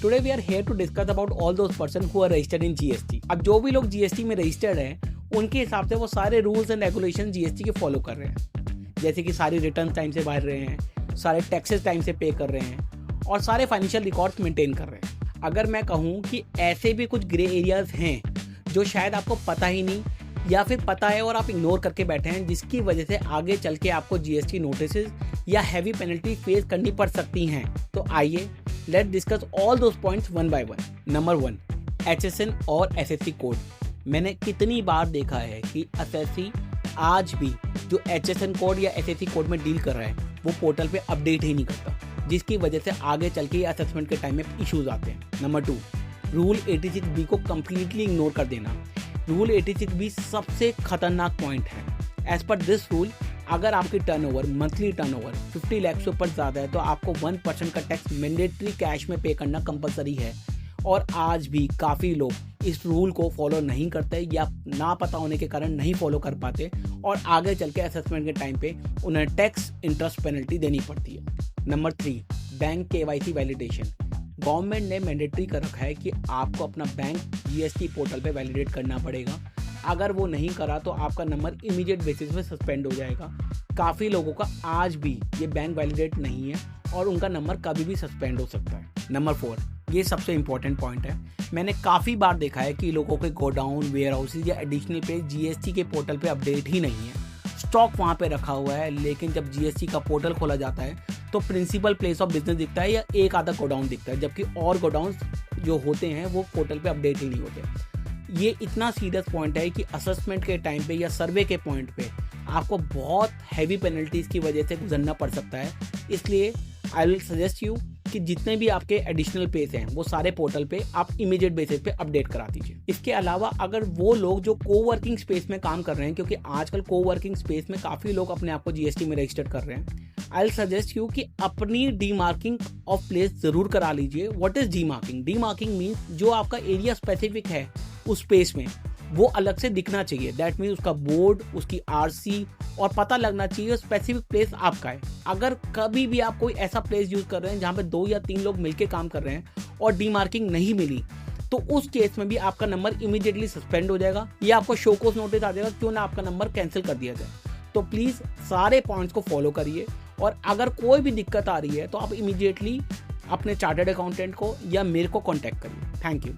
Today we are here to discuss about all those person who are registered in GST. अब जो भी लोग GST में registered हैं उनके हिसाब से वो सारे रूल्स एंड रेगुलेशन जीएसटी के फॉलो कर रहे हैं, जैसे कि सारी रिटर्न टाइम से भर रहे हैं, सारे टैक्सेस टाइम से पे कर रहे हैं और सारे फाइनेंशियल रिकॉर्ड्स मेंटेन कर रहे हैं। अगर मैं कहूँ कि ऐसे भी कुछ ग्रे एरियाज हैं जो शायद आपको पता ही नहीं या फिर पता है और आप इग्नोर करके बैठे हैं, जिसकी वजह से आगे चल के आपको जीएसटी नोटिसेस या हैवी पेनल्टी फेस करनी पड़ सकती हैं, तो आइए let discuss all those points one by one. Number 1, HSN और SSC कोड। मैंने कितनी बार देखा है कि एसएससी आज भी जो HSN कोड या SSC कोड में डील कर रहा है वो पोर्टल पे अपडेट ही नहीं करता, जिसकी वजह से आगे चल के असेसमेंट के टाइम में इश्यूज आते हैं। नंबर 2, रूल 86B को कम्प्लीटली इग्नोर कर देना। रूल 86B सबसे खतरनाक पॉइंट है। एज पर दिस रूल, अगर आपकी टर्नओवर मंथली टर्नओवर 50 लाख से ऊपर ज़्यादा है तो आपको 1% का टैक्स मैंडेटरी कैश में पे करना कंपलसरी है। और आज भी काफ़ी लोग इस रूल को फॉलो नहीं करते या ना पता होने के कारण नहीं फॉलो कर पाते और आगे चल के असेसमेंट के टाइम पे उन्हें टैक्स इंटरेस्ट पेनल्टी देनी पड़ती है। Number 3, bank KYC validation. Government ने मैंडेटरी कर रखा है कि आपको अपना बैंक जीएसटी पोर्टल पे वैलिडेट करना पड़ेगा। अगर वो नहीं करा तो आपका नंबर इमीडिएट बेसिस पे सस्पेंड हो जाएगा। काफ़ी लोगों का आज भी ये बैंक वैलिडेट नहीं है और उनका नंबर कभी भी सस्पेंड हो सकता है। नंबर 4, ये सबसे इंपॉर्टेंट पॉइंट है। मैंने काफ़ी बार देखा है कि लोगों के गोडाउन, वेयर हाउसेज या एडिशनल पे जीएसटी के पोर्टल पे अपडेट ही नहीं है। स्टॉक वहाँ पे रखा हुआ है, लेकिन जब जीएसटी का पोर्टल खोला जाता है तो प्रिंसिपल प्लेस ऑफ बिजनेस दिखता है या एक आधा गोडाउन दिखता है, जबकि और गोडाउन जो होते हैं वो पोर्टल पे अपडेट ही नहीं होते। ये इतना सीरियस पॉइंट है कि असेसमेंट के टाइम पे या सर्वे के पॉइंट पे आपको बहुत हैवी पेनल्टीज़ की वजह से गुजरना पड़ सकता है। इसलिए आई विल सजेस्ट यू कि जितने भी आपके एडिशनल पेज हैं वो सारे पोर्टल पे आप इमीडिएट बेसिस पे अपडेट करा दीजिए। इसके अलावा अगर वो लोग जो कोवर्किंग स्पेस में काम कर रहे हैं, क्योंकि आजकल कोवर्किंग स्पेस में काफ़ी लोग अपने आप को जीएसटी में रजिस्टर कर रहे हैं, आई विल सजेस्ट यू कि अपनी डीमार्किंग ऑफ प्लेस ज़रूर करा लीजिए। What is demarking? Demarking means जो आपका एरिया स्पेसिफिक है उस स्पेस में वो अलग से दिखना चाहिए। दैट मीन्स उसका बोर्ड, उसकी आरसी और पता लगना चाहिए स्पेसिफिक प्लेस आपका है। अगर कभी भी आप कोई ऐसा प्लेस यूज़ कर रहे हैं जहाँ पे 2 या 3 लोग मिलकर काम कर रहे हैं और डीमार्किंग नहीं मिली, तो उस केस में भी आपका नंबर इमीडिएटली सस्पेंड हो जाएगा या आपको शो कॉज नोटिस आ जाएगा, क्यों ना आपका नंबर कैंसिल कर दिया जाए। तो प्लीज़ सारे पॉइंट्स को फॉलो करिए और अगर कोई भी दिक्कत आ रही है तो आप इमीडिएटली अपने चार्टर्ड अकाउंटेंट को या मेरे को कॉन्टैक्ट करिए। Thank you.